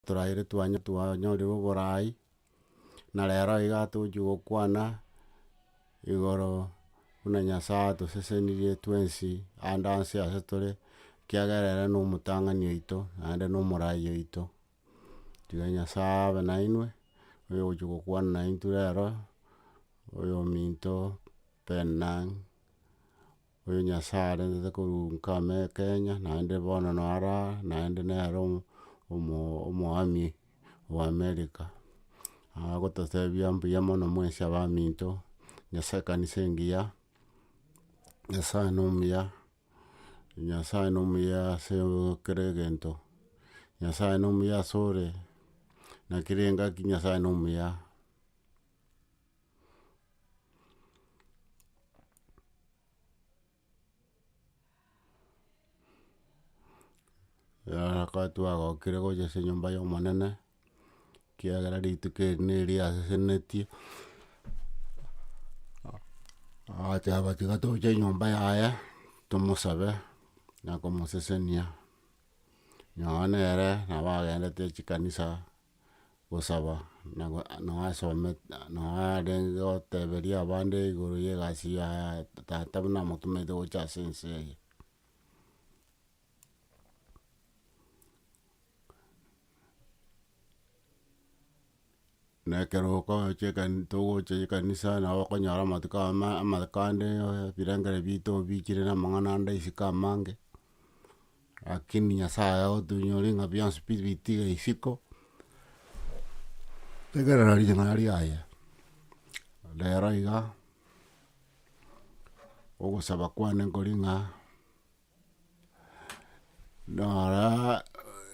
turaire twanyorirwe oborai, na rero iga tochi gokwana igoro buna nyasaye atosesenirie twensi ande ase ase tore, ekiagera ere na omotang'ani oito naende na omorai oito. Tiga nyasaye abe nainwe, oyo ogochi gokwana naintwe rero, oyo ominto penang, oyo nyasaye arentete korwa nkame kenya, naende bono noro naende nere omoami owa america. Agototebia mbuya mono mwensi abaminto, ekanisa engiya, nyasaye na omuya, nyasaye na omuya ase kera egento, nyasaye na omuya ase ore, naki rende ng'aki nyasaye na omuya. Twagokire gocha ase enyomba ya omonene, ekiagera rituko eri neri asesenetie, agoteba tiga toche enyomba yaye, tomosabe na komosesenia. Noo nere nabo agendete chikanisa gosaba, noo arenge goteberia abande igoro ya egasi ya tata buna amotomeete gocha ase ense eye. Na ekero togocha ekanisa nabo okonyora amatuko amakande ebirengeri bito obichire na amang'ana ande isiko amange, lakini nyasaye ogotunyori ng'a bionsi bitige isiko, tegerera ring'ana riaye. Rero iga, ogosaba kwane nkori ng'a nora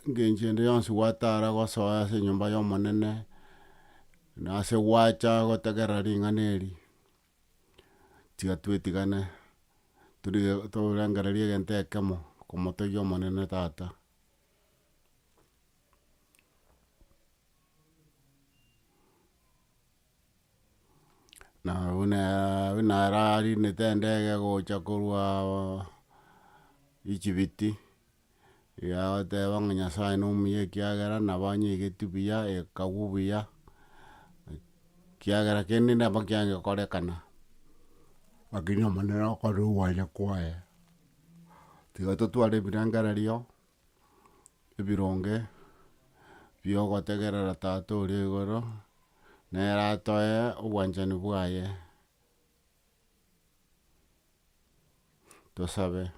engencho ende yonsi gwatara gosoa ase enyomba ya omonene, na ase gwacha gotegerera ring'ana eri, tiga twetigane, torengererie egento ekemo komotogia omonene tata. Na buna ere arinete endege gocha korwa ichibiti, iga agoteba ng'a nyasaye na omuya ekiagera nabo anyeigeti buya, ekagwa buya, ekiagera kende nabo kiangekorekana, lakini omonene okorire ogwanja kwaye. Tiga totware ebirengererio ebironge bia ogotegerera tata oria igoro, nere atoe obwanchani bwaye. Tosabe.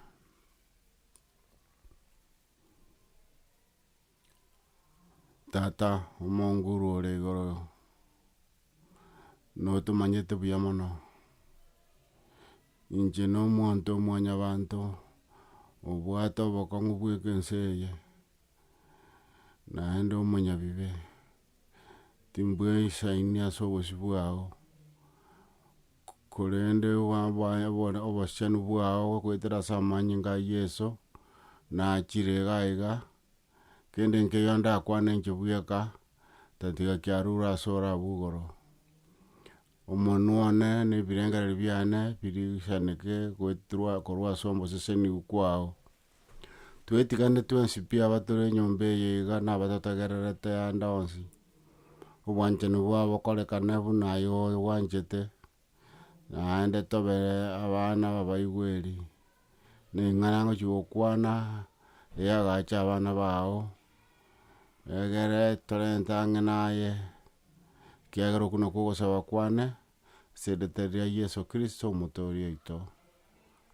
Tata omonguru ore igoro, notomanyete buya mono, inche na omonto mwanyabanto, obwate obokong'u bwa ense eye, naende omonyabibe, timbweisani ase obosio bwago, korende obosichani bwago goetera ase amanyinga a yeso, nachire iga iga, kende nkeiyo ndakwane inche bweka, tatiga kiarure ase ore abwo igoro. Omonwe one na ebirengereri biane birigisaneke korwa ase omboseseniwa kwago. Twetigane twensi pi aba tore enyomba eye iga na abatotegererete ande onsi, obwanchani bwabo bokorekane buna aye ogwanchete, naende tobe abana babaibweri, na eng'ana ngochi gokwana eyagacha abana bao, egere torente ang'e naye, ekiagera okwo nakwo ogosaba kwane ase erieta ria yeso kristo omotooria oito,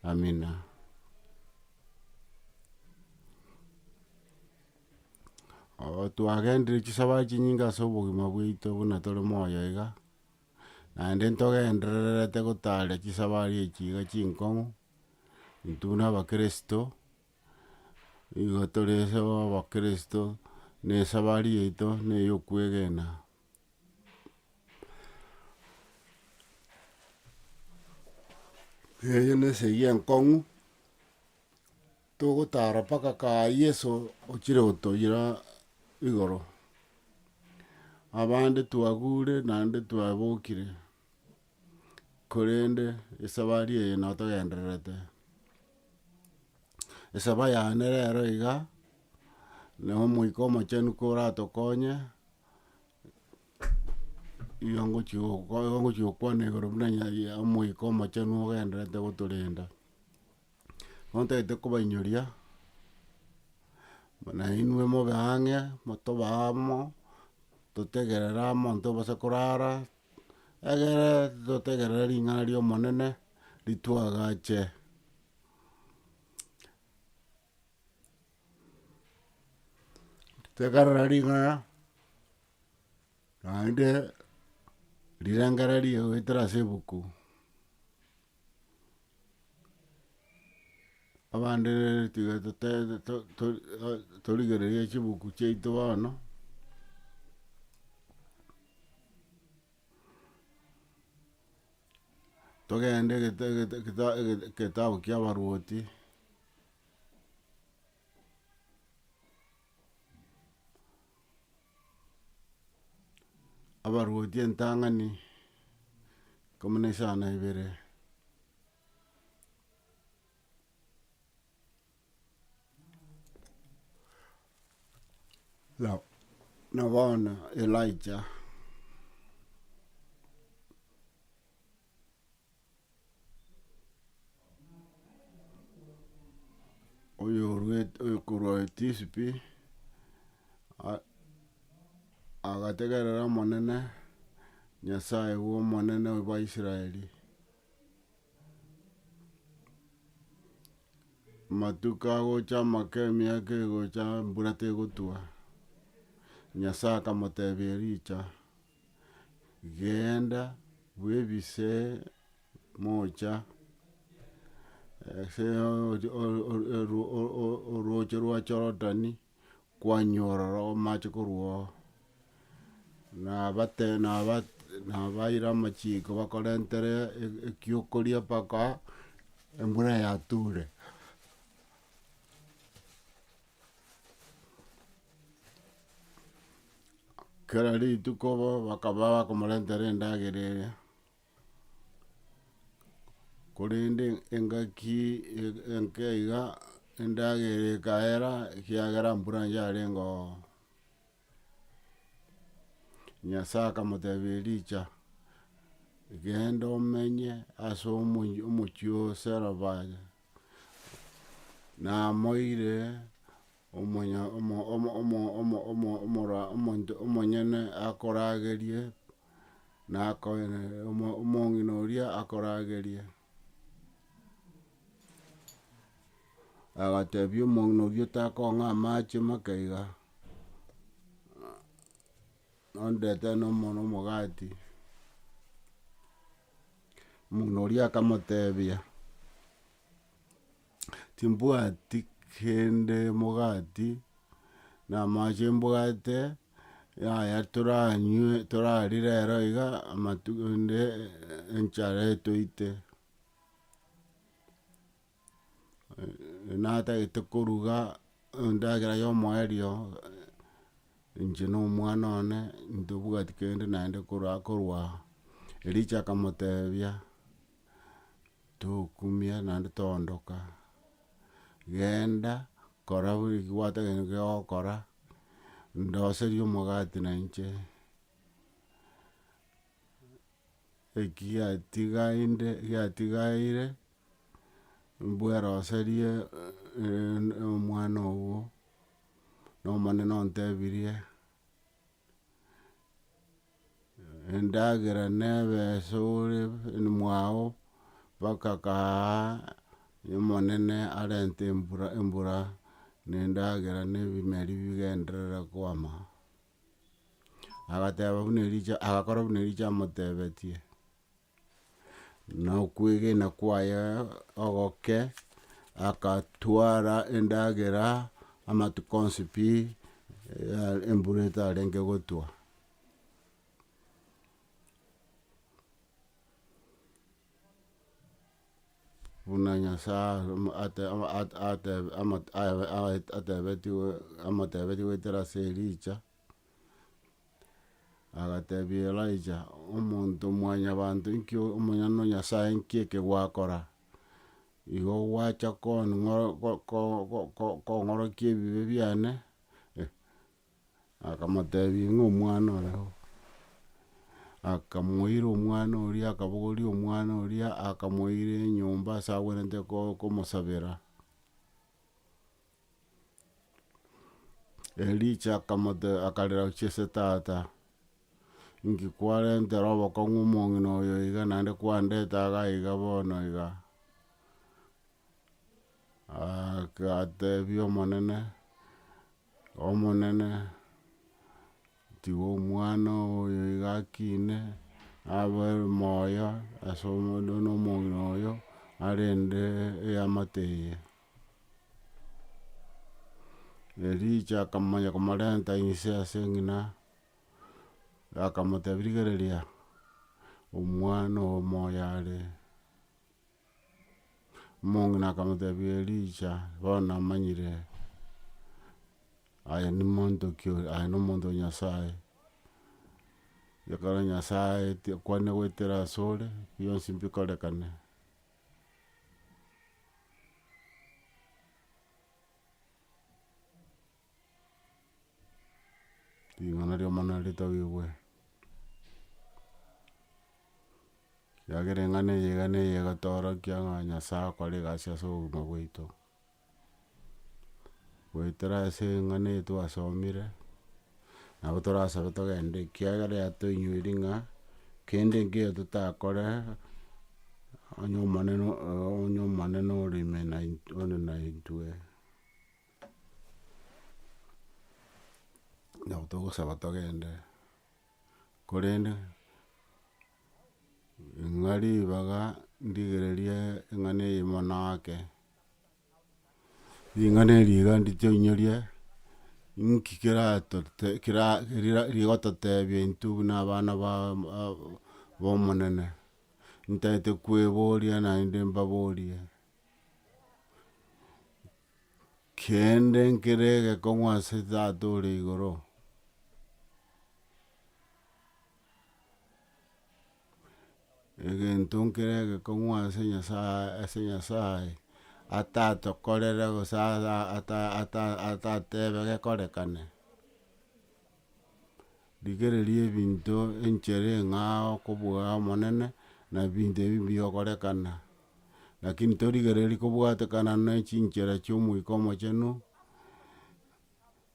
amina. Twagendeire chisabari chinyinge ase obogima bwaito buna tore moyo iga, naende ntogendererete gotaria chisabari echi iga chinkong'u, intwe buna abakristo, igo tore ase abakristo, na esabari yaito na eya okwegena. Eye na esegi enkong'u, togotara mpaka ka yeso ochire gotoira igoro, abande twagure naende twabokire, korende esabari eye nabo togendererete. Esaba yane rero iga, Neho moiko omochenu koratokonye, igo ngochi gokwana igoro buna omoiko omochenu ogenderete gotorenda. Bono ntagete kobainyoria, na inwe mobe ang'e, tobe amo, totegerere amo ntobose korara, egere totegerere ring'ana ria omonene ritwagache. Tegerera ring'ana naende rirengererie goetera ase ebuku. Abande tiga torigererie chibuku chiaito bono, togende getabu kia abaruoti, abaruoti entang'ani ikomi na isano na ibere. Na bono Elijah oyo korwa Tisbi agategerera omonene, Nyasaye bwa omonene bwa Israeli. Matuko agocha amake emiaka egocha mbura tegotwa, Nyasaye akamotebia Elijah, genda bwebise mocha ase oruoche rwa Jorodani kwanyorora amache korwa nabaira amachiko bakorentere ekiokoria mpaka embura yature. Kera rituko bakaba bakomorentera endagera eria, korende engaki enke iga endagera ekaera ekiagera mbura yarenga oo. Nyasaye akamotebia Elijah, genda omenye ase omochie o Sarefati, namoire omonyene akoragerie omong'ina oria akoragerie. Agatebia omong'ina oria otakong'a amache make iga, ondetera na omogati. Omong'ina oria akamotebia, timbwati kende mogati na amache mbwate yaya torari rero iga amatuko nde enchara etoite. Natagete koruga endagera ya omoerio, inche na omwana one ntobwati kende naende korwa. Elijah akamotebia, tokumia naende toondoka, genda kora buna eki gwatagete gegokora, ndoseria omogati na inche. Eki giatigaire mbweroserie omwana ogo, na omonene ontebirie, endagera nebese ore mwago mpaka kaaaa omonene arente embura na endagera na ebimeri bigenderere kwama. Agateba buna agakora buna Elijah amotebetie, na okwegena kwaye ogoke akatwara endagera amatuko onsi pi embura etarenge gotwa. Buna Nyasaye amotebetie goetera ase Elijah, agatebia Elijah, omonto mwanyabanto nkio omonyene Nyasaye nki eke gwakora, igo gwacha kong'orokia ebibe biane akamotebi omwana oreho akamoira omwana oria akabogoria omwana oria akamoira enyomba ase agwenete komosabera. Elisha akarera chiese tata inki kwarentera obokong'u omong'ina oyo iga naende kwandeta iga iga bono iga akatebi omonene tiga omwana oyo iga akine abe moyo ase omong'ina oyo arende eamate eye. Elisha akamanya komorenta inse ase eng'ina akamotebi rigereria omwana omoyo are. Omong'ina akamotebi Elisha bono namanyire aye nimonto aye nomonto wa Nyasaye, ekero Nyasaye kwane goetera asore bionsi mbikorekane. Ring'ana ria omona ritogigwe kiagera eng'ana eye iga neye egotorokia ng'a Nyasaye akore egasi ase obogima bwaito. Goetera ase eng'ana eye twasomire nabo torasabe togende kiagera yatoinyweri ng'a kende nkeiyo totakore onye omonene ore ime na intwe. Nabo togosaba togende korende ng'a ribaga ndigererie eng'ana eye mono ake ring'ana eri iga nditoinyerie inki rigototebia intwe buna abana ba omonene ntaete kweboria naende mbaborie kende nkere egekong'u ase tata ore igoro egento nkere egekong'u ase Nyasaye atatokorere gose atatebe gekorekane. Rigereria ebinto enchere ng'a okobua omonene na ebinto ebi mbigokorekana, lakini torigereria kobwatekana na chinchera chia omoika omochenu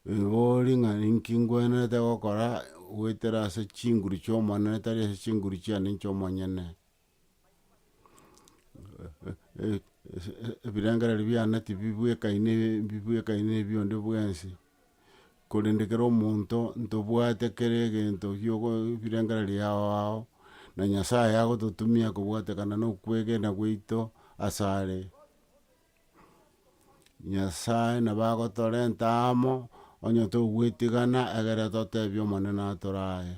ebori ng'a inki ngwenerete gokora goetera ase chinguru chia omonene tari ase chinguru chiane inche omonyene. Ebirengereri biane mbibwekaine bionde bwensi korende kero omonto ntobwate kere egento ebirengereri ao na Nyasaye agototumia kobwatekana na okwegena gwaito asare. Nyasaye nabo agotorenta amo onye togoetigana egere totebia omonene atore aye.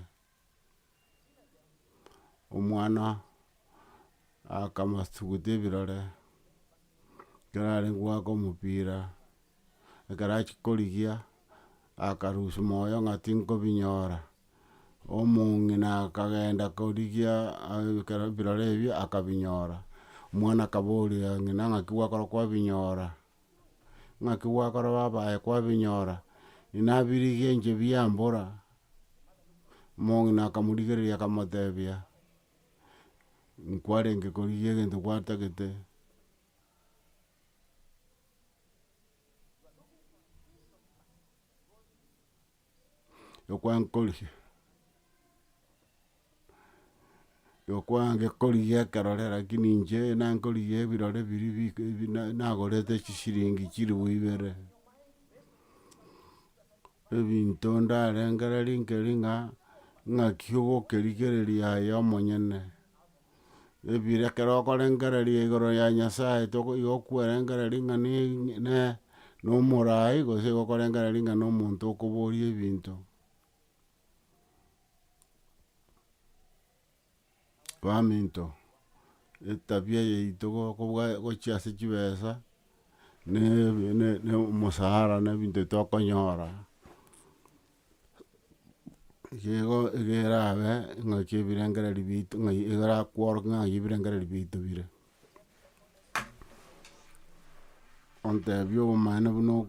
Omwana akamosugutia ebirore ekero arenge goaka omopira ekero achia korigia akarusia moyo ng'a tinkobinyora omong'ina akagenda korigia ekero ebirore ebio akabinyora omwana akaboria ng'ina ng'aki gwakora kwabinyora ng'aki gwakora babaye kwabinyora nabirigie inche biambora. Omong'ina akamorigereria akamotebia nkwarenge korigia egento gwatagete okwange korigia ekerore lakini inche nankorigia ebirore nagorete chisiringi chilifu 2. Ebinto ndarengereria nkeri ng'aki ogokerigereria aye omonyene ebire ekero okorengereria igoro ya Nyasaye igo okwerengereria ng'a na omorai gose igo okorengereria ng'a na omonto okoboria ebinto. Baminto etabia yaito gochia ase chibesa na omosara na ebinto tokonyora igo erabe ng'aki ebirengereri biito egerakworoka ng'ai ebirengereri biito bire. Ontebia obomaene buna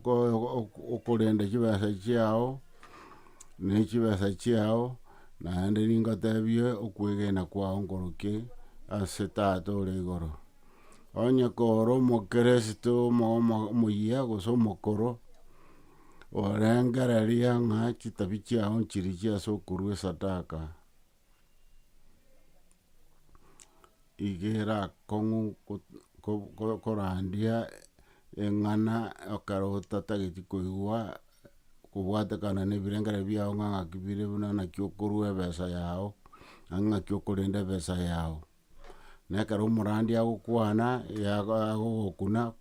okorenda chibesa chiao ne chibesa chiao naende ningotebie okwegena kwao nkoroki ase tata ore igoro. Onye koro omokeresito omoyia gose omokoro orengereria ng'a chitabi chiao nchiri chiase okorwa esadaka igera kong'u korandia eng'ana ekero otatageti koigwa kobwatekana na ebirengeri biao ng'aki bire buna naki okorwa ebesa yao ng'aki okorenda ebesa yao. Na ekero omorandi agokwana agogokuna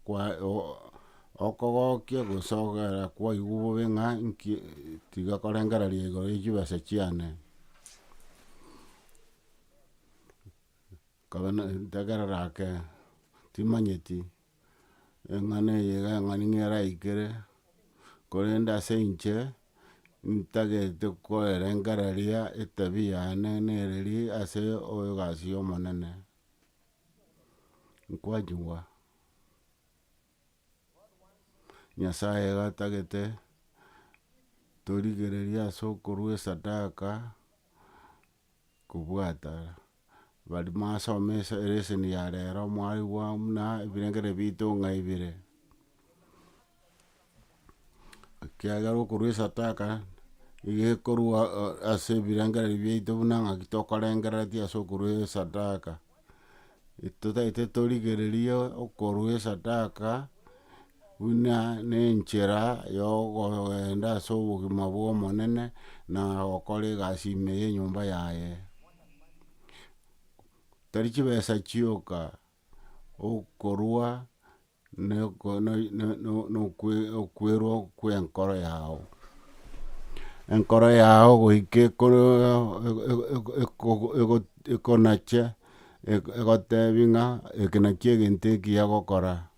okogokia gose ogera kwaigwa bobe ng'a nki tiga korengereria igoro ya chibesa chiane. Ntegerera ake timanyeti eng'ana eye iga eng'ani ng'eraikere korende ase inche ntagete koerengereria etabia yane nereria ase egasi ya omonene nkwanyigwa. Nyasaye iga atagete torigereria ase okorwa esadaka kobwata bari masoma eleseni ya rero mwarigwa buna ebirengeri biito ng'ai bire. Ekiagera okorwa esadaka iga ekorwa ase ebirengeri biaito buna ng'aki tokorengereretie ase okorwa esadaka. Totagete torigererie okorwa esadaka buna na enchera ya ogenda ase obogima bwa omonene na gokora egasi ime ya enyomba yaye. Tari chibesa chioka okorwa okwerwa kwa enkoro yao. Enkoro yao goika ekonacha egotebia ng'a eke naki egento ekiya gokora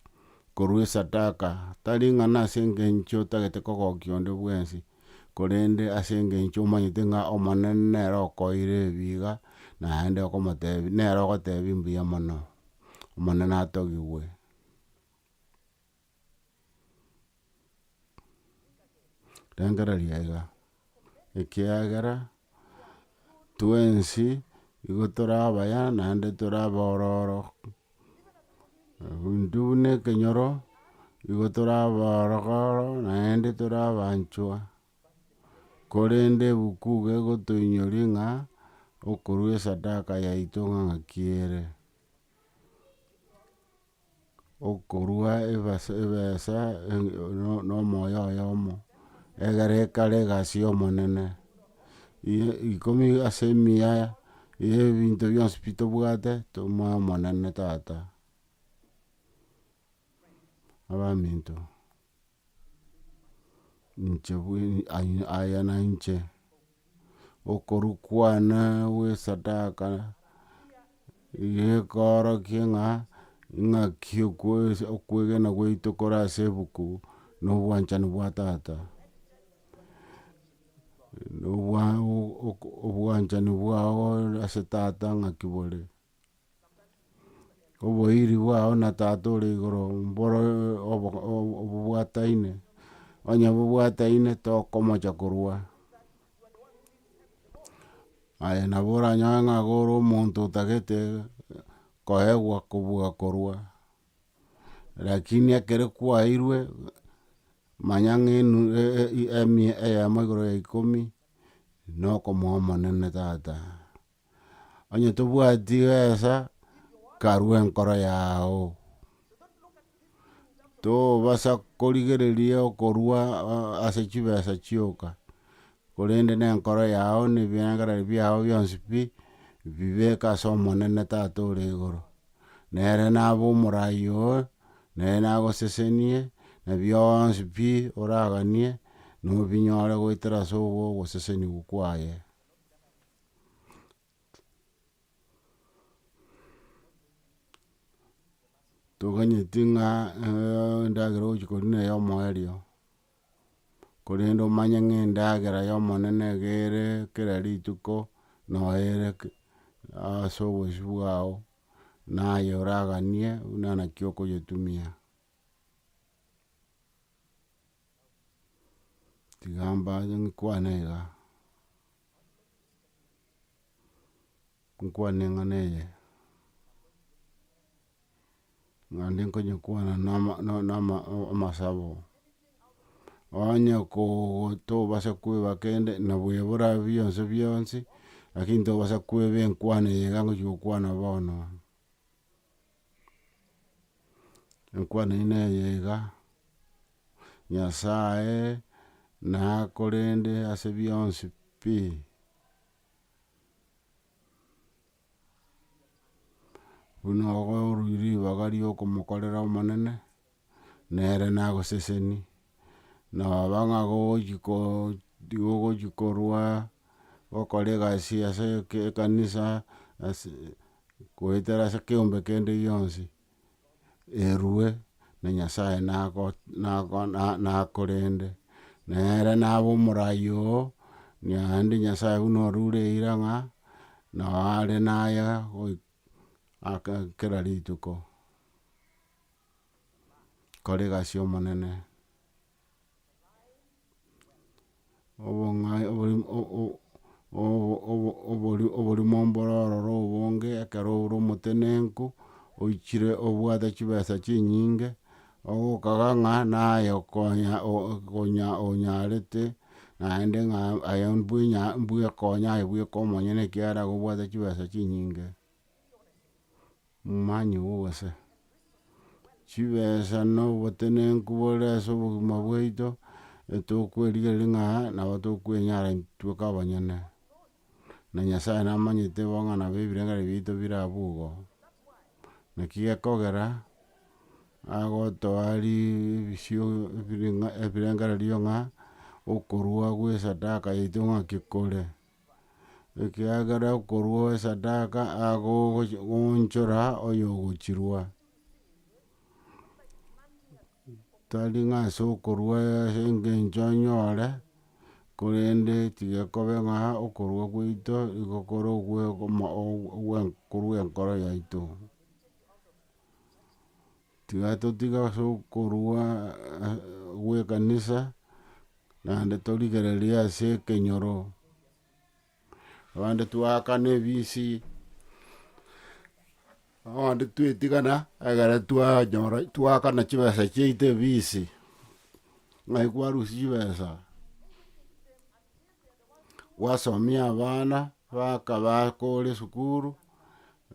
korwa esadaka tari ng'ana ase engencho otagete kogokia onde bwensi korende ase engencho omanyete ng'a omonene nere okoire ebi iga naende okomotebia nere ogotebia mbuya mono omonene atogigwe. Rengereria iga ekiagera twensi igo tore abaya naende tore abororo intwe buna ekenyoro igo tore aborogoro naende tore abanchwa korende ebuku iga egotoinyoria ng'a okorwa esadaka yaito ng'a ng'aki ere. Okorwa ebesa na omoyo oyomo egere ekare egasi ya omonene ikomi ase emia ya ebinto bionsi pi tobwate tomoe omonene tata abaminto inche aya na inche okorwa kwane bwa esadaka iga ekorokia ng'a ng'aki okwegena gwaito kore ase ebuku na obwanchani bwa tata. Obwanchani bwao ase tata ng'aki bore oboiri bwao na tata ore igoro mboro obobwataine onye bobwataine tokomocha korwa. Aya nabo oranyoe ng'a iga ore omonto otagete koegwa kobuga korwa lakini ekere kwairwe manya ng'a eyemo igoro ya ikomi nokomoa omonene tata. Onye tobwati egesa karwa enkoro yao tobasa korigereria okorwa ase chibesa chioka korende na enkoro yao na ebirengeri biao bionsi pi bibeke ase omonene tata ore igoro nere naba omorai oe nere nagosesenie na bionsi pi oraganie nobinyore goetera ase ogoseseniwa kwaye. Toganyeti ng'a endagera ogochi koria neye omoerio korende omanye ng'a endagera ya omonene iga ere kera rituko noere ase obosio bwao naye oraganie buna naki okonyetumia. Tiga mbache nkwane iga. nkwane nganeye ngande nkonye kwana nama amasabo onye ko to basa kwe bakende na buyebura byonse lakini to basa kwe benkwane yango yukwana bono nkwane ine yega Nyasaye na korende ase byonse pi buno oruri bagari okumukorera omonene nere nagoseseni na banga gojikorwa okore egasi ase ekanisa ase goetera ase ekeombe kende gionsi erwe na Nyasaye nakorende nere naba omorayo niande Nyasaye buna orureire ng'a nare naya kera rituko kore egasi omonene oborimo mbororo obonge ekero ore omotenenku oichire obwate chibesa chinyinge ogokaga ng'a naye onyarete naende ng'a aye mbwekonya aye bweka omonyene ekiagera igo obwate chibesa chinyinge mmanyi gose chibesa na obotenenku bore ase obogima bwaito tokwerigereria ng'a nabo tokwenyara ntweka abanyene na Nyasaye namanyete bo ng'a nabo ebirengeri biaito bire abwo igo naki gekogera agotoaria ebirengererio ng'a okorwa gwa esadaka yaito ng'aki kore ekiagera okorwa esadaka agoonchora oyo ogochirwa tari ng'a ase okorwa ase engencho onyore korende tigekobe ng'a okorwa gwaito igo kore korwa enkoro yaito tiga totige ase okorwa gwa ekanisa naende torigererie ase ekenyoro abande twaakana ebisi abande twaetigana egere twaakana chibesa chiaito ebisi ng'ai kwarusia chibesa gwasomia abana baka bakore esukuru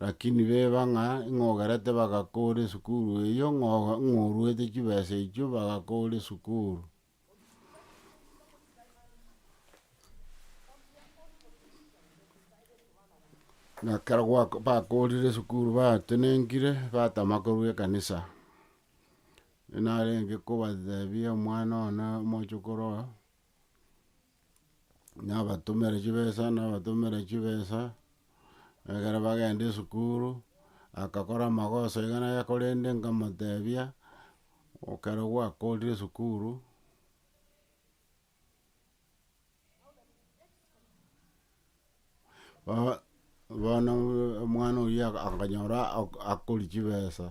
lakini beba ng'a ng'a ogerete bagakore esukuru eyio ng'a oruete chibesa echio bagakore esukuru na kero bakorire esukuru batenenkire batama korwa ekanisa narenge kobatebia omwana one omochokoro oyo nabatomera chibesa egere bagende esukuru akakora amagoso iga naye korende nkamotebia ekero gwakorire esukuru bono omwana oyio akanyora akoria chibesa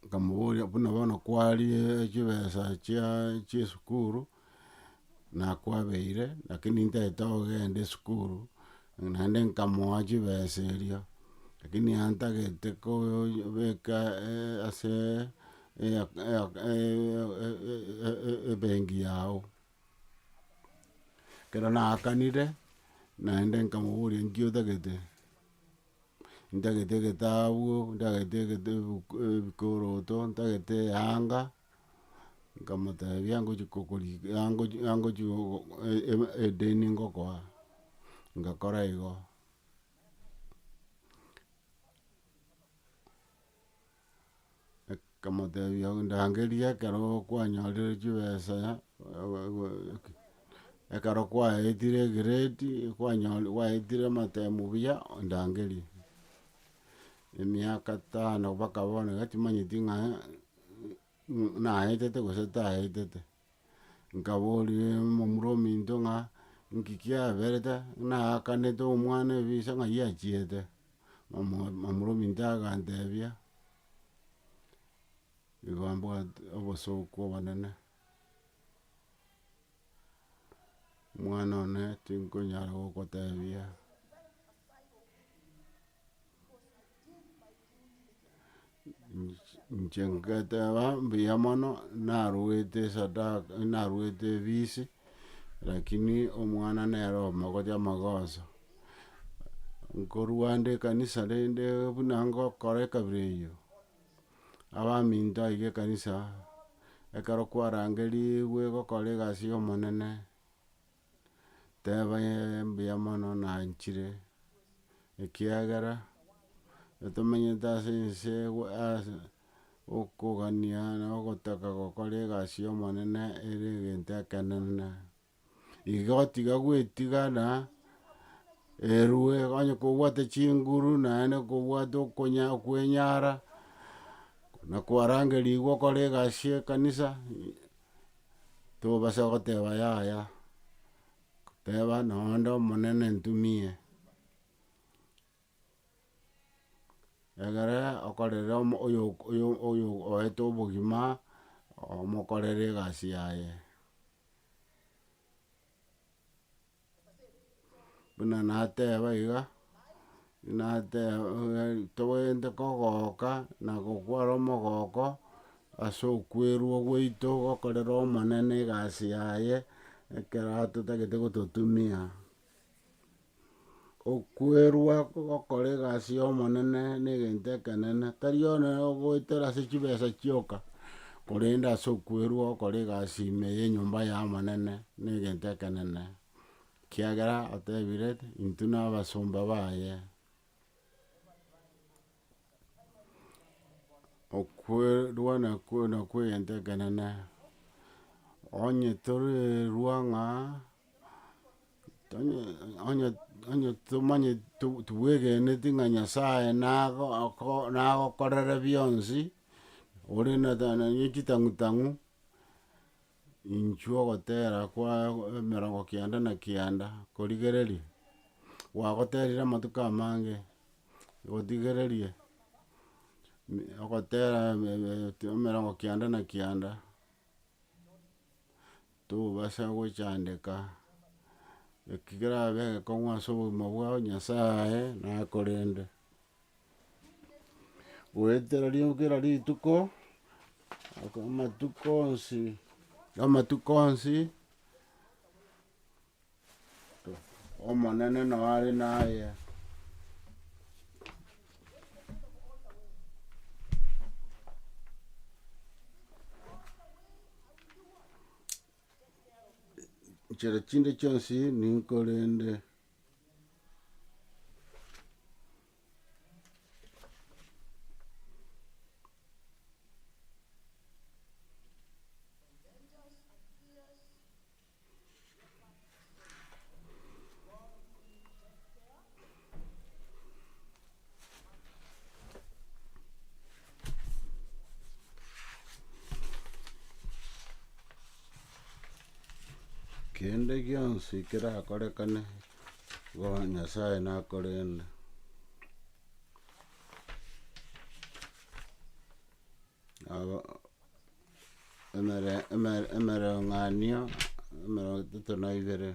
nkamoboria buna bono kwaria chibesa chia esukuru nakwabeire lakini ntaete kogenda esukuru naende nkamoa chibesa erio lakini antagete kobeka ase ebenki yago ekero naakanire naende nkamoboria nki otagete ntagete egetabu ntagete ebikoroto ntagete eyanga nkamotebia ngochia kokoria edeni ngokoa ngakora igo nkamotebia ndangeria ekero kwanyorire chibesa ekero kwaetire egrade kwaetire amatemu buya ndangeria emiaka 5 mpaka bono iga timanyeti ng'a naetete gose taetete nkaboria omomura ominto ng'a nki kiaberete naakanete omwana ebisa ng'ai achiete omomura ominto agantebia igo mbwate obosooku obonene mwana one tinkonyala gokotebia inche nketeba mbuya mono naruete ebisi lakini omwana nero omogoria magoso nkorwa nde ekanisa rende buna ngokora ekabira eyio abaminto iga ekanisa ekero kwarangeriwe gokora egasi ya omonene teba mbuya mono nanchire ekiagera tomenyete ase ense okogania na ogotaka gokora egasi ya omonene ere egento ekenene igo tiga gwetigana erwe onye kobwate chinguru naende kobwate kwenyara na kwarangeriwa gokora egasi ya ekanisa tobasa goteba yaya teba nonde omonene ntumie egere okorere oyo oete obogima omokorere egasi yaye buna nateba iga togente kogoka na gokwara omogoko ase okwerwa gwaito gokorera omonene egasi yaye ekero atotagete gototumia okwerwa gokora egasi ya omonene na egento ekenene tari one ogoetera ase chibesa chioka korende ase okwerwa ogokora egasi ime ya enyomba ya omonene na egento ekenene kiagera otebire intwe na abasomba baye okwerwa nakwo egento ekenene onye torerwa ng'a onye tomanye tobwegeneti ng'a nyasaye nagokorere bionsi ore na chitang'u inchwe ogotera kwa 99 korigereria gwagoterire amatuko amange gotigererie ogotera 99 tobasa gochandeka ekigerabe egekong'u ase obogima bwao nyasaye nakorende goetera kera rituko amatuko onsi omonene nare naye chero chinde chionsi ninkorende kende gionsi kerakorekane go nyasaye nakorende abo emere ng'anio 32.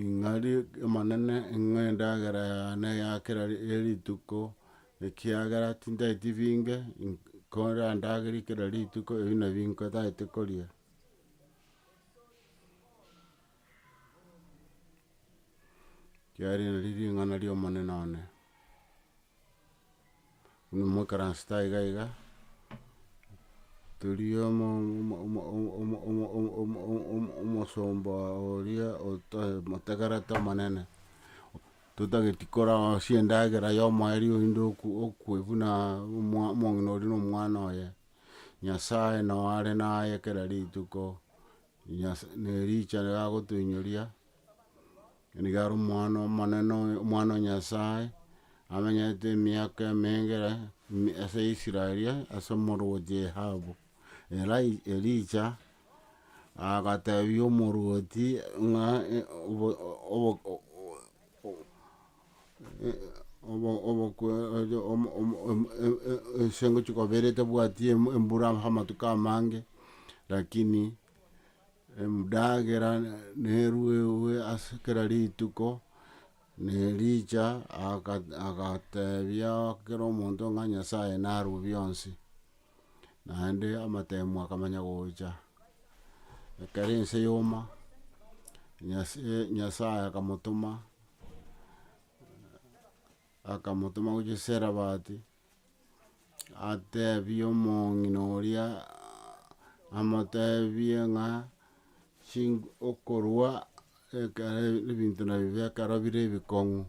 ing'ari amanene ng'endagera yane yakera erituko ekiagera tintaeti binge kora ndagera kera rituko ebi nabio nkotaete koria kiari nari ring'ana ria omonene one moikaransta iga turi omosomba oria motegerete omonene totageti kora ase endagera ya omoerio oinde okwe buna omong'ina oria na omwana oye nyasaye nare naye kera rituko nericha gagotoinyoria niga are omwana omonene omwana o nyasaye amenyete miaka mengere ase Israeli ase omoruoti Ahabu. Elija agatebia omoruoti ng'a ase ngochi koberete bwati embura amatuko amange, lakini endagera neruewe ase kera rituko na Elija agatebia kera omonto ng'a Nyasaye narue bionsi, naende amatemo akamanya gocha. Ekero ense yauma Nyasaye akamotoma gochia Serabati atebie omong'ina oria amotebie ng'a okorwa ekero ebinto nabio ekero bire ebikong'u.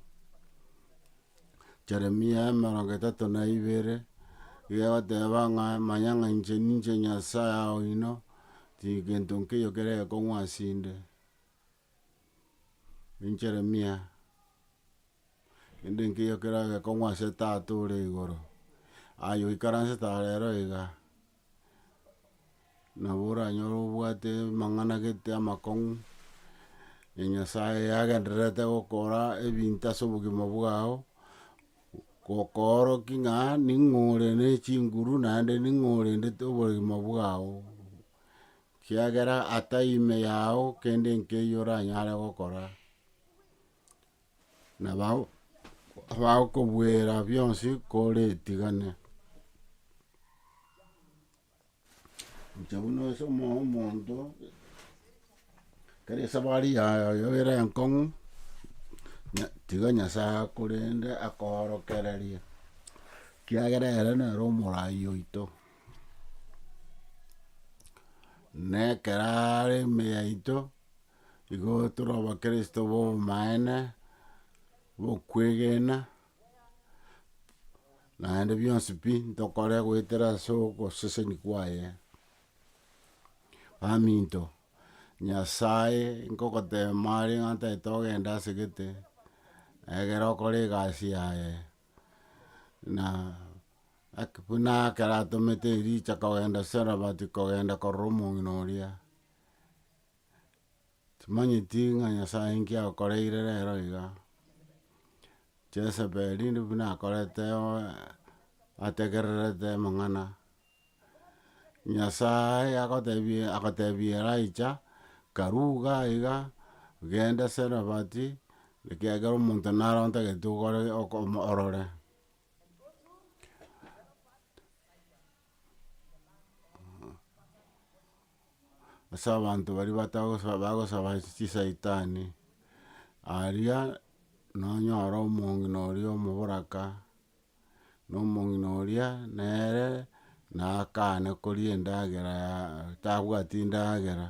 Jeremia 32 iga egoteba ng'a manya ng'a inche Nyasaye oino, gento nkeiyo kere egekong'u asinde. Jeremia kende nkeiyo kere egekong'u ase tata ore igoro, aye oikaransete rero iga nabo oranyore obwate mang'anagete amakong'u Nyasaye agendererete gokora ebinto ase obogima bwao, gokoorokia ng'a ning'ore na echinguru naende ning'ore ndete obogima bwao, kiagera ata ime yao kende nkeiyo oranyare gokora nabo bagokobwera bionsi kore etigane. Inche buna ase omonto kera esabari yaye ere enkong'u, tiga Nyasaye akorende akoorokererie, kiagera ere nere omorai oito, na ekero are ime yaito igo tore abakristo ba obomaene bokwegena naende bionsi pi ntokore goetera ase ogoseseni kwaye. Baminto Nyasaye nkogotema are ng'a ntaete ogenda ase gete egere okore egasi yaye, na buna ekero atomete Elija kogenda Serabati kogenda korora omong'ina oria, timanyeti ng'a Nyasaye nki agokoreire rero iga. Jezebeli buna akorete ategererete amang'ana, Nyasaye agotebia Elija karuga iga genda Serabati, ekiagera omonto nare ontagete orore. Ase abanto baria bagosaba chisaitani, aria nonyora omong'ina oria omoboraka, na omong'ina oria nere nakane koria endagera tabwati endagera.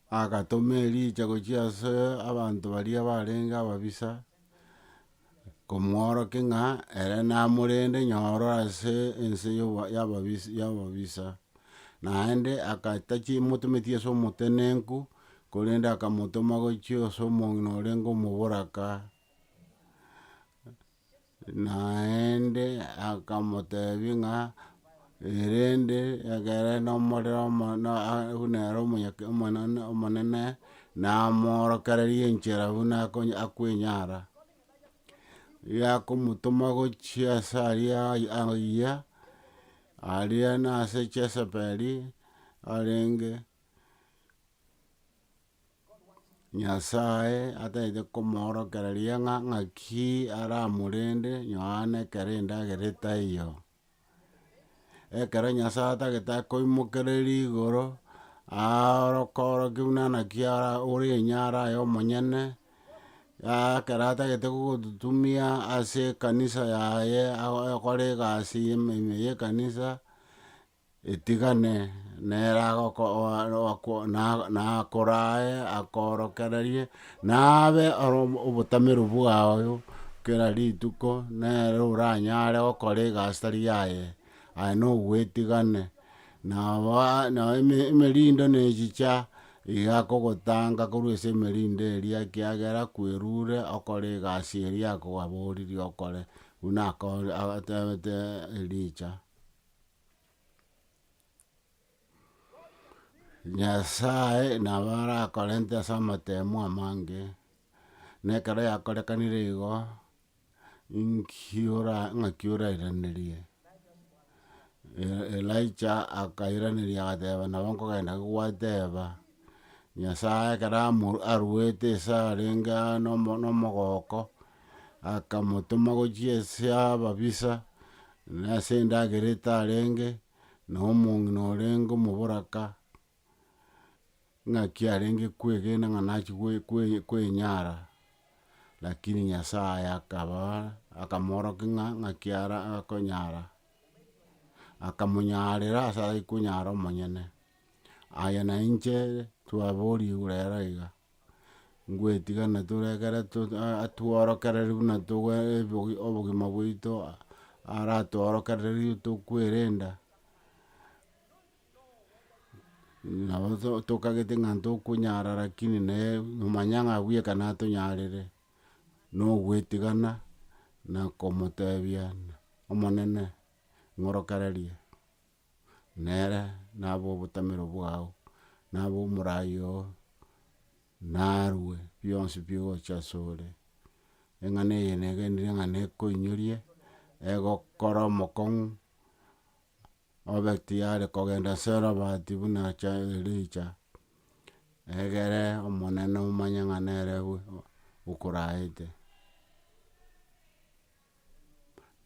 Agatoma Elija gochia ase abanto baria barenge ababisa komworokia ng'a ere namorende nyoro ase ense ya ababisa, naende motometie ase omotenenku korende akamotoma gochia ase omong'ina orenge omoboraka, naende akamotebia ng'a erende egere na omorero buna ere omonene namworokererie enchera buna akwenyara. Igo akomotoma gochia ase aria aria na ase Jezebeli arenge, Nyasaye atagete komworokereria ng'a ng'aki aramorende nonya ekero endagera etaiyo. Ekero Nyasaye atagete koimokereria igoro korokia buna naki ore enyara aye omonyene, ekero atagete gogotutumia ase ekanisa yaye agokore egasi ime ya ekanisa etigane, nere nakorae akoorokererie nabe obotamero bwago kera rituko nere oranyare gokora egasi tari yaye, aye nogoetigane. Nabo emerindo na echicha igakogotanga korwa ase emerinde eria ekiagera kwerure okore egasi eria akogaboririe okore buna agatebete Elijah. Nyasaye nabo arakorente ase amatemo amange, na ekero yakorekanire igo ng'aki orairanerie. Elijah akairaneria agateba nabo nkogenda gwateba Nyasaye ekero arwete ase arenge na omogoko akamotoma gochia ase ababisa na ase endagera etarenge na omong'ina orenge omoboraka ng'aki arenge kwegena ng'a nachia kwenyara, lakini Nyasaye akamorokia ng'aki akonyara, akamonyarera ase aikonyara omonyene. Aya na inche twaboriwu rero iga, ngwetigana torekere tworokereri buna obogima bwaito aratworokereri tokwerenda, nabo tokagete ng'a ntokonyara lakini naye nomanya ng'a bweka natonyarire, na ogwetigana na komotebia omonene ng'orokererie, nere naba obotamero bwago, naba omorai oo, narwe bionsi bigocha asore. Eng'ana eye negenire ng'a nekoinyorie egokora omokong'u obe tiyari kogenda serobati buna Elijah, egere omonene omanye ng'a nere okoraete,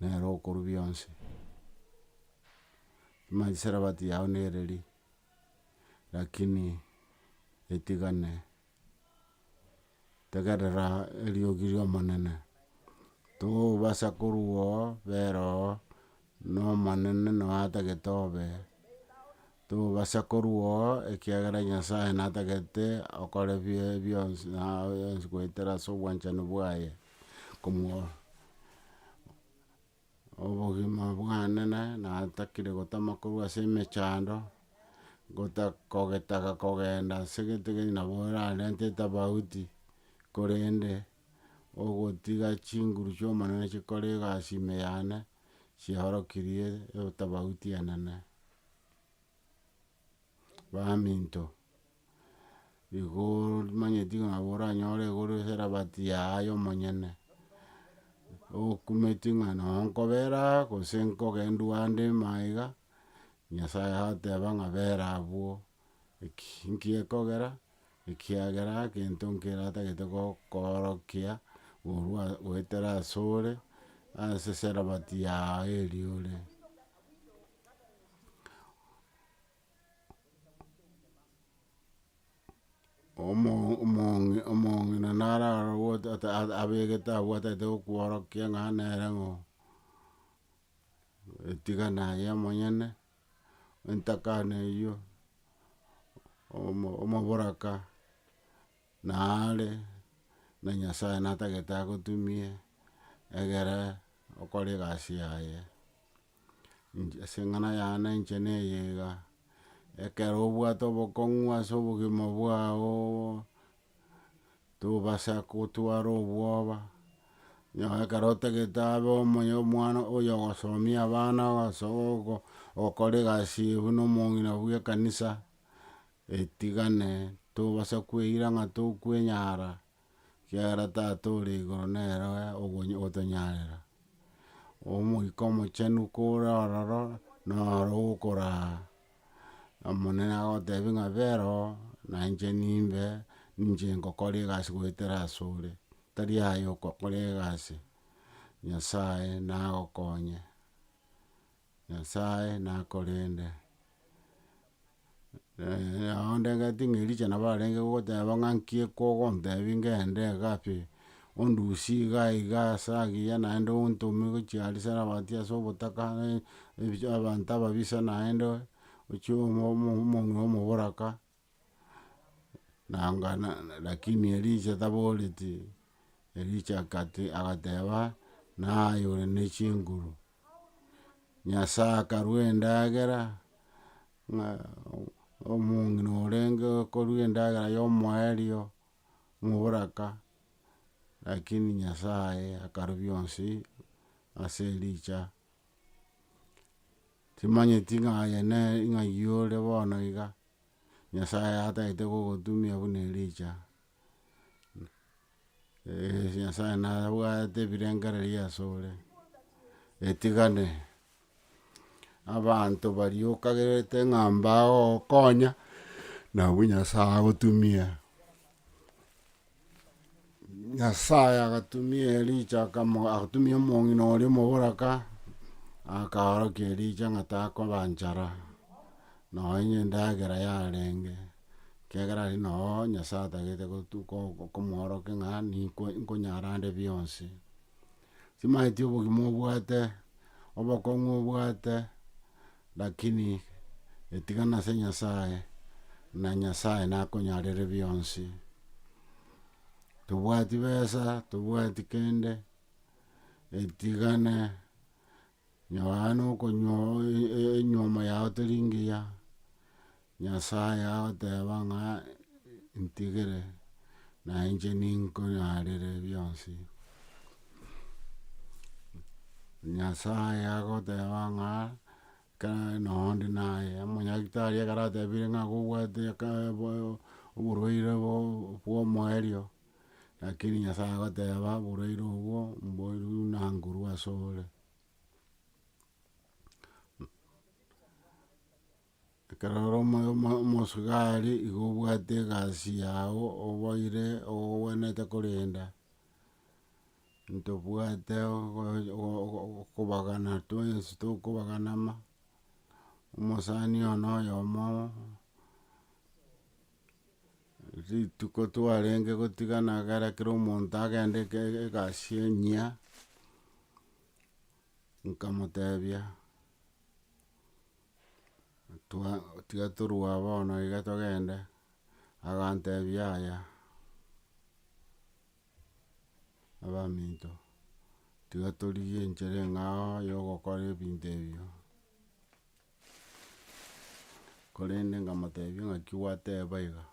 nere okorwa bionsi. Timanyeti eserabati yago nereri, lakini etigane, tegerera eriogi ria omonene, tobasa korwa oo bera oo na omonene noo atagete obe, tobasa korwa oo ekiagera Nyasaye natagete okore bionsi goetera ase obwanchani bwaye. Obogima bwane natakire gotama korwa ase emechando, kogetaga kogenda ase egento nabo orarente etabauti korende ogotiga chinguru chia omonene chikore egasi ime yane chiorokirie etabauti enene. Baminto, igo manyeti nabo oranyore igoro eserabati yaye omonyene, okumeti ng'a noo nkobera gose nkogenda ande maiga, Nyasaye agoteba ng'a bera abwo, nki ekogera? Ekiagera gento nkere atagete gokoorokia goetera asore ase eserabati yago eria ore. Omong'ina abegete abwo atagete gokworokia ng'a nere ng'o, etigana aye omonyene, entakana eywo, omoboraka nare na Nyasaye natagete agotumie egere okore egasi yaye. Ase eng'ana yane inche na eye iga, ekero obwate obokong'u ase obogima bwago tobasa gotwara obwoba, ekero otagete abe omwana oyo ogosomia abana ogokora egasi eye buna omong'ina bwa ekanisa, etigane tobasa kweiira ng'a tokwenyara, ekiagera tata ore igoro nere ogotonyarera. Omoika omochenu kore ororo noro okoraa, omonene agotebia ng'a bera oo na inche nimbe inche nkokora egasi goetera asore, tari aye okokora egasi, Nyasaye nagokonye, Nyasaye nakorende. Onde gati ng'a Elijah nabo arenge gogoteba ng'a nki ekogontebia ngende iga pi, ondusie iga iga ase agiya naende ontomia gochia aria sarabati ase obotaka abanto ababisa naende ochie omong'ina omoboraka, lakini Elijah taboreti, Elijah agateba nayore na chinguru, Nyasaye akarwa endagera ng'a omong'ina orenge korwa endagera ya omoerio moboraka, lakini nyasaye akarwa bionsi ase ericha. Timanyeti ng'a ng'ai ore bono iga nyasaye ataete gogotumia buna ericha. Nyasaye nabwate ebirengereri ase ore, etigane abanto bariokagerete ng'a mbagogokonya nabwo nyasaye agotumia. Nyasaye agatumia ericha agatumia omong'ina oria omoboraka akaorokia ericha ng'a takoba nchara nonya endagera yarenge, kiagera aria noo nyasaye atagete komworokia ng'a nkonyara ande bionsi. Timanyeti obogima obwate, obokong'u obwate, lakini etigana ase nyasaye na nyasaye nakonyarere bionsi. Tobwati besa, tobwati kende, etigane nonya na okonywa enyomo yago teri engiya, nyasaye agoteba ng'a ntigere na inche ninkonyarere bionsi. Nyasaye agoteba ng'a noo onde naye, omonyagitari ekero atebire ng'a gobwate oborwaire bwa omoerio, lakini nyasaye agoteba oborwaire obwo mbunangurwa ase ore. Ekero ore omosugari igo obwate egasi yago oboire ogwenerete korenda, ntobwate okobagana twensi tokobagana omosani ono oyomo rituko twarenge gotigana egere kera omonto agende egasi enyia, nkamotebia tiga torwa bono iga togende, agantebia yaya abaminto tiga torigie enchera eng'ao ya ogokora ebinto ebio, korende nkamotebia ng'aki gwateba iga.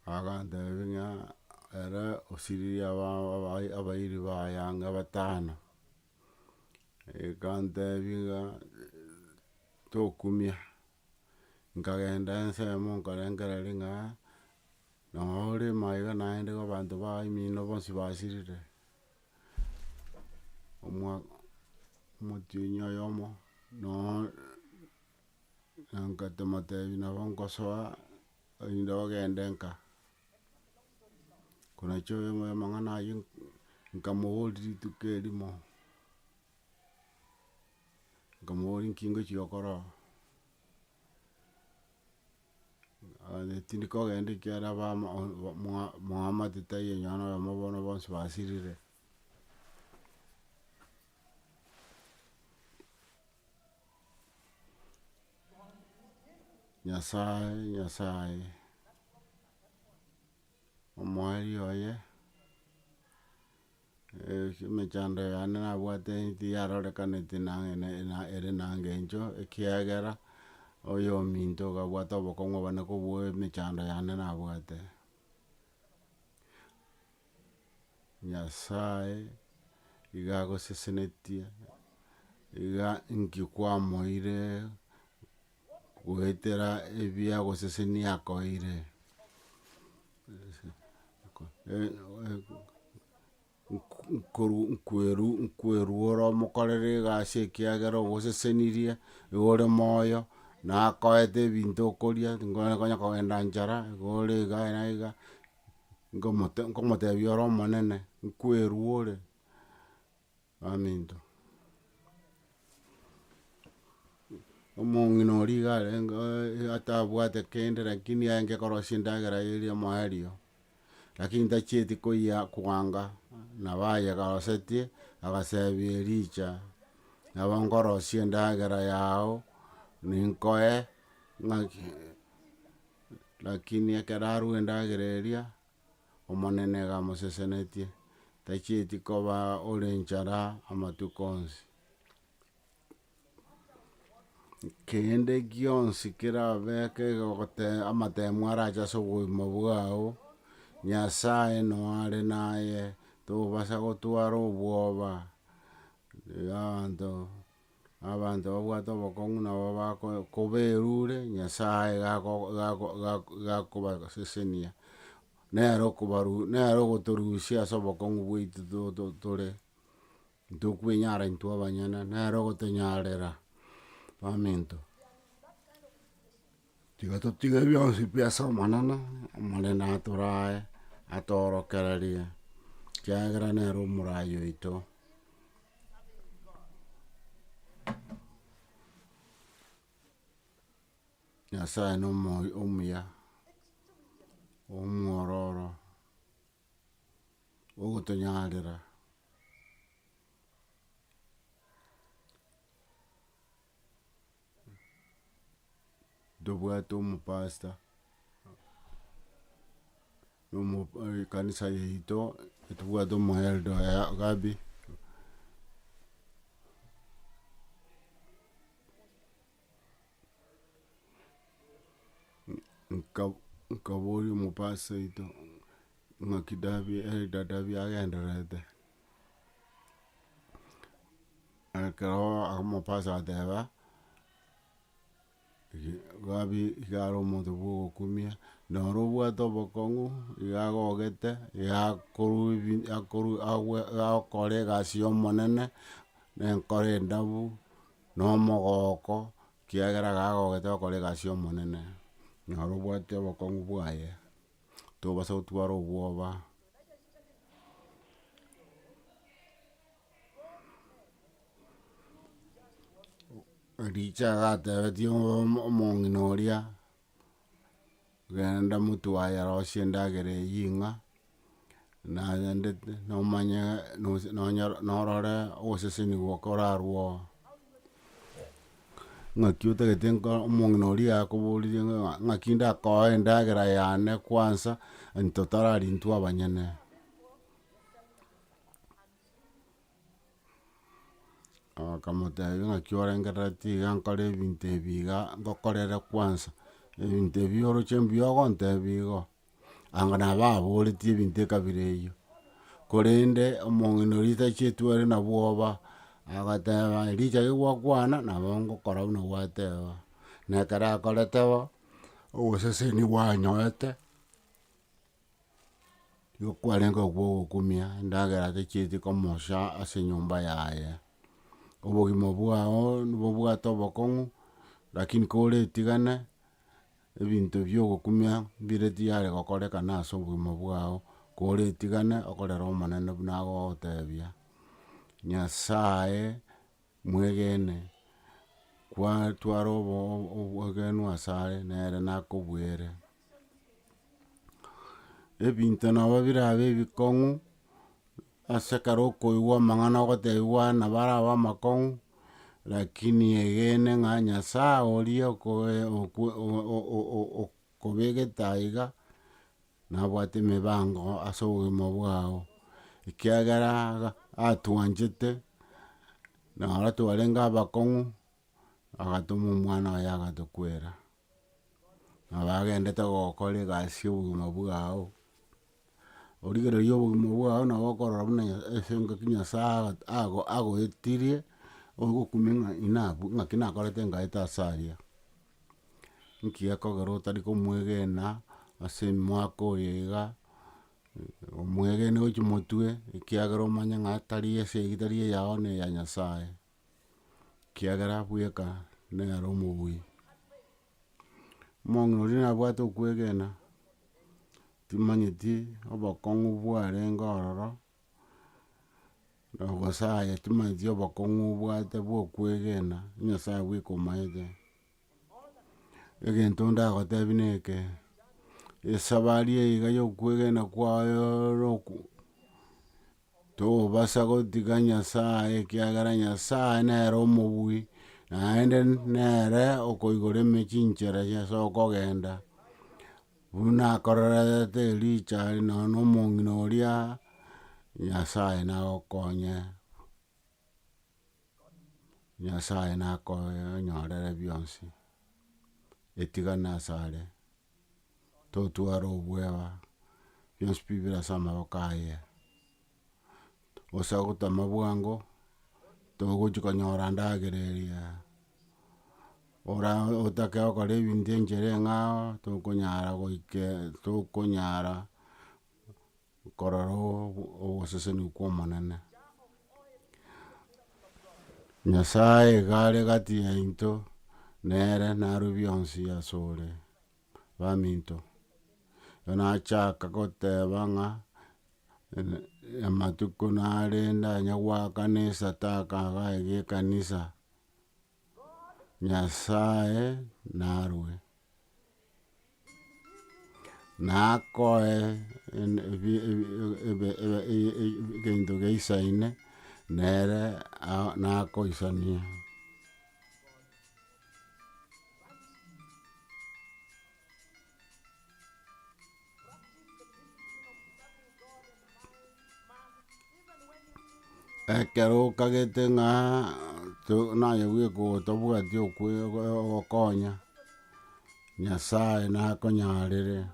Agantebia ng'a ere osiririe abairi baye batano, ekantebia iga tokumia, nkagenda ensemo nkorengereria ng'a noo orema iga naende abanto baimino bonsi basirire, omotienyi oyomo noo nkatemotebia nabo nkosoa ainde ogende nka, konachio amang'ana aywo nkamoboria rituko erimo, nkamoboria nki ngochia okora oo, tindi kogenda ekiagera moamate taiyo nonye na oyomo bono bonsi basirire. Nyasaye omoerio oye emechando yane nabwate tiyarorekaneti ere nange incho ekiagera oyo ominto gabwate obokong'u obonene kobua emechando yane nabwate. Nyasaye iga agosesenetie, iga inki kwamoire goetera ebiagosesenia akoire, nkwerwa ore omokorere egasi ekiagera ogosesenirie igo ore moyo nakoete ebinto okoria konya kogenda nchara igo ore iga na iga, nkomotebia ore omonene nkwerwa ore baminto. Omong'ina oria iga arenge atabwate kende lakini aenge korosia endagera eria omoerio, lakini tachieti koanga nabo ayegarosetie agasebia ericha nabo nkorosia endagera yago ninkoe lakini ekeraru endagereria omonene gamosesenetie tachieti koba ore enchara amatuko onsi kende gionsi kerabeke amatemo arache ase obogima bwago Nyasaye noare naye tobasa gotwara obwoba abanto babwate obokong'u nabo bakoberure Nyasaye gakobasesenia nero ogotorusia ase obokong'u bwaito tore ntokwenyara intwe abanyene nero ogotonyarera baminto tiga totige bionsi pi ase omonene atorae atorokererie kiagera nero omorai oito Nyasaye na omuya omwororo ogotonyarera tobwate omopasta ekanisa yaito tobwate omoeldo Gabi nkabori omopasta yaito ng'aki Elda Dabi agendererete ekero omopasta agateba Gabi iga are omonto bwa ogokumia noro obwate obokong'u iga agogete agokora egasi ya omonene na enkoro endabu na omogoko kiagera iga agogete gokora egasi omonene noro obwate obokong'u bwaye tobasa gotwara obwoba richa gatebetie omong'ina oria genda motwaye arosie endagera eyio ing'a naendete nomanye norore ogoseseniwa korarwo ng'aki otagete omong'ina oria akoboririe ng'aki ndakoe endagera yane kwansa into tarari intwe abanyene akamotebia ng'aki orengerereti iga nkore ebinto ebi iga ngokorere kwansa ebinto ebi oroche mbuya ogontebia igo anga nabo aboretie ebinto ekabira eyio korende omong'ina oria tachieti ere na bwoba agateba richa gegwakwana nabo ngokora buna gwateba na ekero akorete bo ogoseseni gwanyoete igo kwarenge bwa ogokumia endagera tachieti komosha ase enyomba yaye obogima bwago nobobwate obokong'u lakini kore etigane ebinto bia ogokumia mbire tiyare gokorekana ase obogima bwago kore etigane okorere omonene buna agogotebia Nyasaye mwegene kwatwara obwegenu asare nere nakobwere ebinto nabo birabe ebikong'u ase ekero okoigwa amang'ana ogotebiwa nabo araba amakong'u lakini egene ng'a Nyasaye oria okobegete aiga nabwate emebango ase obogima bwago ekiagera atwanchete noro twarenge abakong'u agatoma omwana oye agatokwera nabo agendete gokora egasi ya obogima bwago origererie obogima bwago nabo okorora buna ase engaki Nyasaye agoetirie ogokumia ng'aki nakorete engaeta ase aria nki gekogera otari komwegena ase omwaka oyo iga omwegene gochia motwe ekiagera omanye ng'a tari ase eyio tari eyao na eya Nyasaye kiagera bweka nere omobui omong'ina oria nabwate okwegena timanyeti obokong'u bwarenge ororo na obosaye timanyeti obokong'u obwate bwa okwegena Nyasaye bweka omaete egento ndagotebi na eke esabari eyga ya okwegena kwago tobasa gotiga Nyasaye ekiagera Nyasaye nere omobui naende nere okoigoreme chinchera yase okogenda buna kororete Richard nono omong'ina oria Nyasaye nagokonye Nyasaye nakonyorere bionsi etigana asare totwara obweba bionsi bibere ase amaboko aye osagotama bwango togochi konyora ndagera eria ora otake okora ebinto enchera eng'ao tokonyara korora ogoseseniwa kwa omonene. Nyasaye iga are gati yaito nere narwa bionsi asore baminto nachaka goteba ng'a amatuko narende onye goakana esataka iga iga ekanisa Nyasaye narwe nakoe egento giasaine nere nakoisania. Ekero okagete ng'a nayebwie gotabwati ogokonya Nyasaye nakonyarere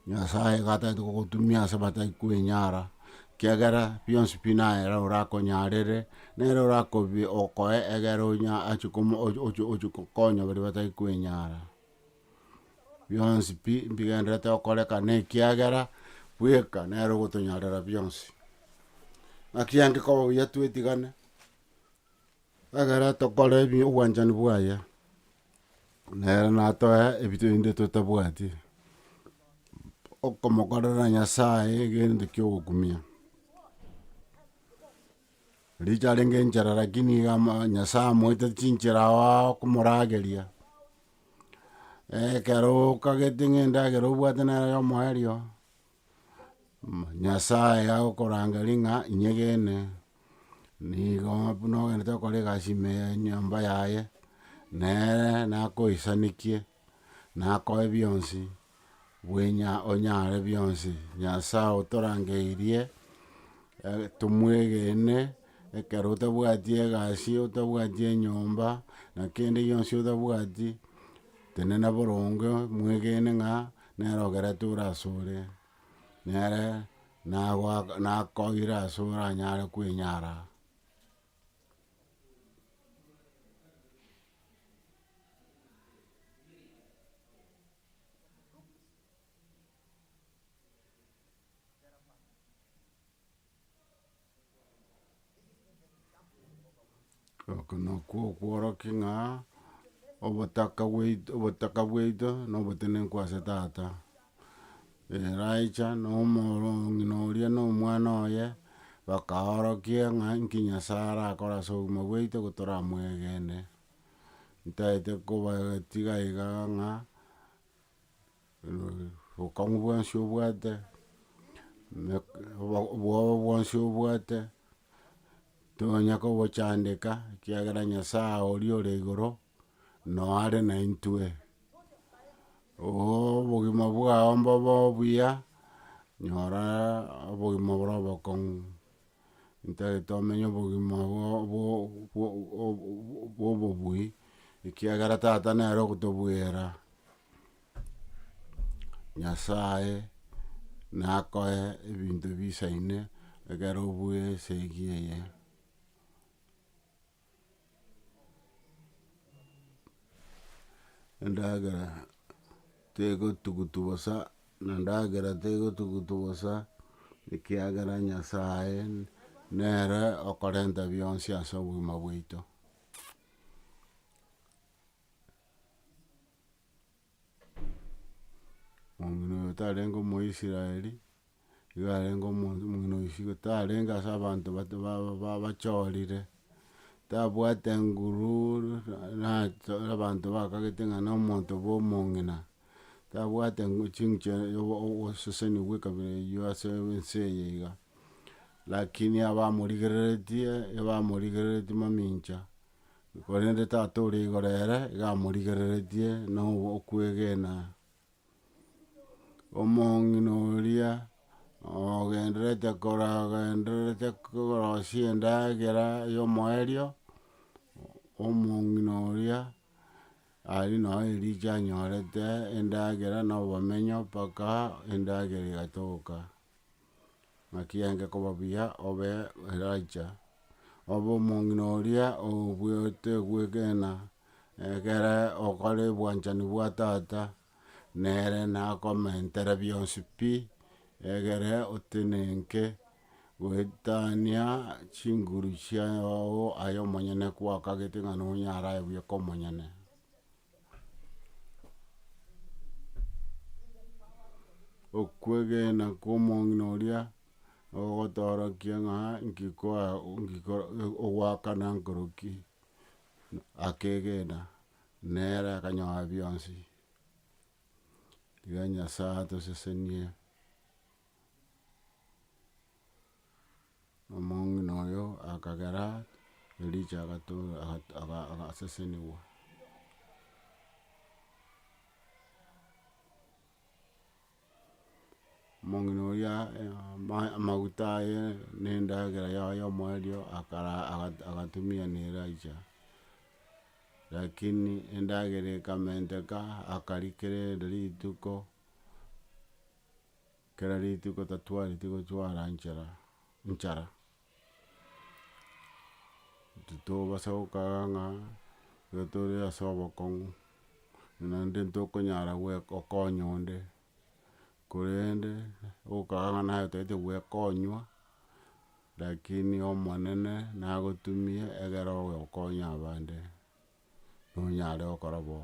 Nyasaye gataete gogotumia ase batari koenyara kiagera bionsi pi nere orakonyarere nere okoe egere ochie kokonya baria batari koenyara bionsi pi mbigenderete gokorekana ekiagera bweka nere ogotonyarera bionsi naki engekoba buya twetigane egere tokore obwanchani bwaye nere natoe ebinto totabwati okomokorera Nyasaye gento kia ogokumia richa arenge enchera lakini iga Nyasaye amoeteti chinchera okomorageria ekero okagete ng'a endagera obwate nere ya omoerio Nyasaye agokorangeria ng'a inyegene nigo buna ogenderete gokora egasi ime ya enyomba yaye nere nakoisanikie nakoe bionsi onyare bionsi Nyasaye otorangeirie tomwegene ekero otabwati egasi otabwati enyomba naki kende gionsi otabwati tenena boronge mwegene ng'a nere ogerete ore asore nere nakoire asore anyare koenyara. Nakwo okworokia ng'a obotaka bwaito na obotenenku ase tata Elijah na omong'ina oria na omwana oye bakaorokia ng'a nki Nyasaye arakora ase obogima bwaito igo toramwegene ntaete kobatiga iga ng'a obokong'u bwonsi obwate obwobo bwonsi obwate tonya kobochandeka ekiagera Nyasaye oria ore igoro noo are naintwe obogima bwago mbobe obuya nyora obogima bore obokong'u ntagete omenye obogima obobui ekiagera tata nere ogotobwera Nyasaye nakoe ebinto bisaine egere obue esegi eye endagera tegotugutu bosa na endagera tegotugutu bosa ekiagera Nyasaye nere okorenta bionsi ase obogima bwaito. Omong'ina oyo tarenge omoisiraeli iga arenge omong'ina oyo tarenge ase abanto bachorire tabwate nguru abanto bakagete ng'a na omonto bwa omong'ina tabwate chingche seseni wika yo ase nseye iga lakini abamurigereretie mamincha korende tata ore igorere igamurigereretie no okwegena omong'ina oria ogenderete korosia endagera ya omoerio omong'ina oria aria noo ericha anyorete endagera na obamenyo mpaka endagera egatoka. Naki enge koba buya obe Elijah obe omong'ina oria obwate gwegena egere okore ebwanchani bwa tata nere nakomentere bionsi pi egere otenenke goetania chinguru chiao aye omonyene kwakagete ng'a nonyara buya ka omonyene. Okwegena kwa omong'ina oria ogotorokia ng'a ogwakana nkoroki akegena nere akanyora bionsi. Iga nyasaye atosesenie omong'ina oyo akagera Elijah agaseseniwa. Omong'ina oria amaguta aye na endagera yaye ya omoerio agatumia na Elijah lakini endagera ekamenteka akari kere rituko tatwareti gotwara nchara titobasa gokaga ng'a igo tore ase obokong'u naende ntokonyara okonya onde korende ogokaga ng'a naye otagete gwekonywa lakini omonene nagotumie egere ogokonya abande nonyare gokora bo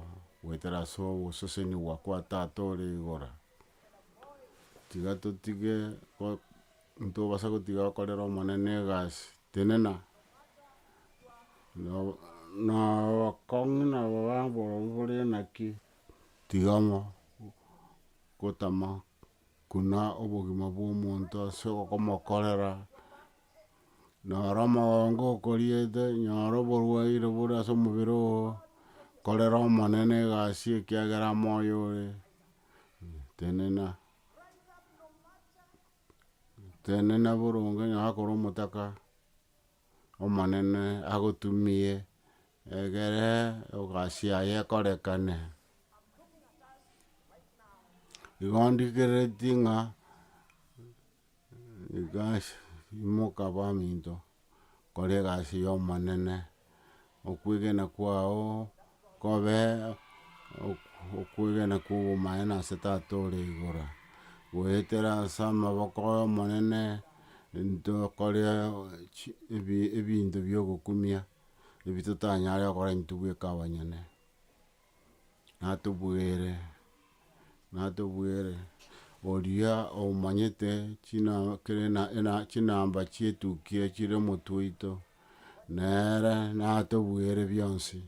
goetera ase ogoseseniwa kwa tata ore igoro. Tiga totige ntobasa gotiga gokorera omonene egasi tenena na abakong'u nabo baborogigwa bore naki tigamo gotama buna obogima bwa omonto ase okomokorera noro amaboko okoriete nyora oborwaire bore ase omobere oo korera omonene egasi ekiagera moyo ore tenena boronge nonye akore omotaka omonene agotumie egere egasi yaye ekorekane. Igo ndikereti ng'a imoka baminto kora egasi ya omonene okwegena kwao kobe okwegena kwa obomaene ase tata ore igoro goetera ase amaboko ya omonene ntokore ebinto bia ogokumia ebi totanyare gokora intwe tobweka abanyene natobwere oria omanyete chinamba chietukia chire omotwe oito nere natobwere bionsi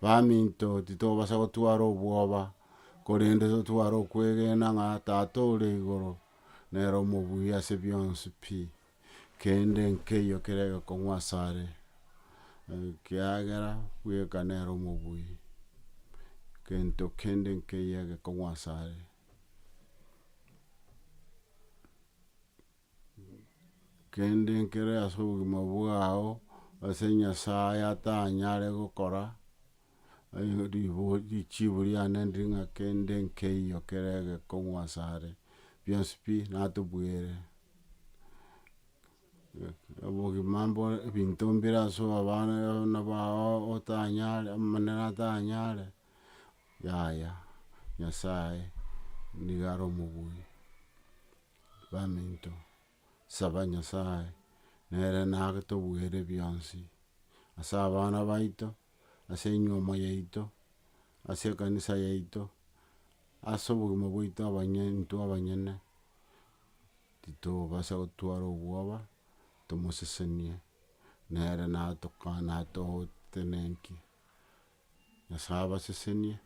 baminto titobasa gotwara obwoba korende totware okwegena ng'a tata ore igoro nere omobuya ase bionsi pi kende nkeiyo kere egekong'u asare ekiagera bweka nere omobuya gento kende nkeiyo egekong'u asare. Kende nkere ase obogima bwao ase nyasaye atanyare gokora richibu riane ndiri ng'a kende nkeiyo kere egekong'u asare bionsi pi natobwere obogima ebinto mbire ase abana bao otanyare omonene atanyare yaya nyasaye niga are omobuya baminto saba nyasaye nere nagotobwere bionsi ase abana baito ase enyoma yaito ase ekanisa yaito ase obogima bwaito intwe abanyene titobasa gotwara obwoba tomosesenie nere natotenenkia nyasaye abasesenie.